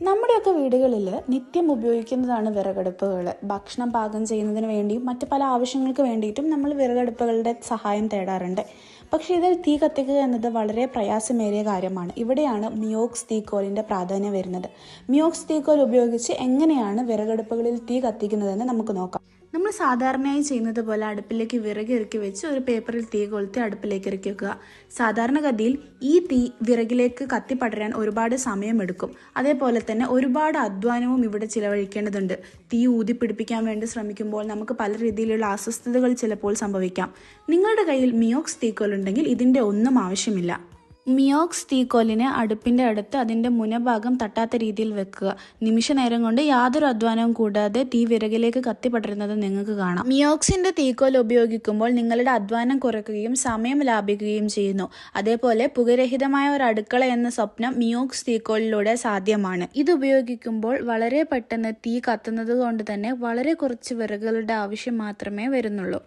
നമ്മുടെയൊക്കെ വീടുകളിൽ നിത്യം ഉപയോഗിക്കുന്നതാണ് വിറകടുപ്പുകൾ. ഭക്ഷണം പാകം ചെയ്യുന്നതിന് വേണ്ടിയും മറ്റു പല ആവശ്യങ്ങൾക്ക് വേണ്ടിയിട്ടും നമ്മൾ വിറകടുപ്പുകളുടെ സഹായം തേടാറുണ്ട്. പക്ഷേ ഇതിൽ തീ കത്തിക്കുക എന്നത് വളരെ പ്രയാസമേറിയ കാര്യമാണ്. ഇവിടെയാണ് മിയോക്സ് തീക്കോലിൻ്റെ പ്രാധാന്യം വരുന്നത്. മിയോക്സ് തീക്കോൽ ഉപയോഗിച്ച് എങ്ങനെയാണ് വിറകടുപ്പുകളിൽ തീ കത്തിക്കുന്നതെന്ന് നമുക്ക് നോക്കാം. നമ്മൾ സാധാരണയായി ചെയ്യുന്നത് പോലെ അടുപ്പിലേക്ക് വിറക് ഇറക്കി വെച്ച് ഒരു പേപ്പറിൽ തീ കൊളുത്തി അടുപ്പിലേക്ക് ഇറക്കി വെക്കുക. സാധാരണഗതിയിൽ ഈ തീ വിറകിലേക്ക് കത്തിപ്പടരാൻ ഒരുപാട് സമയമെടുക്കും. അതേപോലെ തന്നെ ഒരുപാട് അധ്വാനവും ഇവിടെ ചിലവഴിക്കേണ്ടതുണ്ട്. തീ ഊതിപ്പിടിപ്പിക്കാൻ വേണ്ടി ശ്രമിക്കുമ്പോൾ നമുക്ക് പല രീതിയിലുള്ള അസ്വസ്ഥതകൾ ചിലപ്പോൾ സംഭവിക്കാം. നിങ്ങളുടെ കയ്യിൽ മിയോക്സ് തീക്കോൽ ഉണ്ടെങ്കിൽ ഇതിൻ്റെ ഒന്നും ആവശ്യമില്ല. മിയോക്സ് തീക്കോലിനെ അടുപ്പിൻ്റെ അടുത്ത് അതിൻ്റെ മുനഭാഗം തട്ടാത്ത രീതിയിൽ വെക്കുക. നിമിഷ നേരം കൊണ്ട് യാതൊരു അധ്വാനവും കൂടാതെ തീ വിറകിലേക്ക് കത്തിപ്പടരുന്നത് നിങ്ങൾക്ക് കാണാം. മിയോക്സിൻ്റെ തീക്കോൽ ഉപയോഗിക്കുമ്പോൾ നിങ്ങളുടെ അധ്വാനം കുറയ്ക്കുകയും സമയം ലാഭിക്കുകയും ചെയ്യുന്നു. അതേപോലെ പുകരഹിതമായ ഒരു അടുക്കള എന്ന സ്വപ്നം മിയോക്സ് തീക്കോലിലൂടെ സാധ്യമാണ്. ഇത് ഉപയോഗിക്കുമ്പോൾ വളരെ പെട്ടെന്ന് തീ കത്തുന്നത് കൊണ്ട് തന്നെ വളരെ കുറച്ച് വിറകുകളുടെ ആവശ്യം മാത്രമേ വരുന്നുള്ളൂ.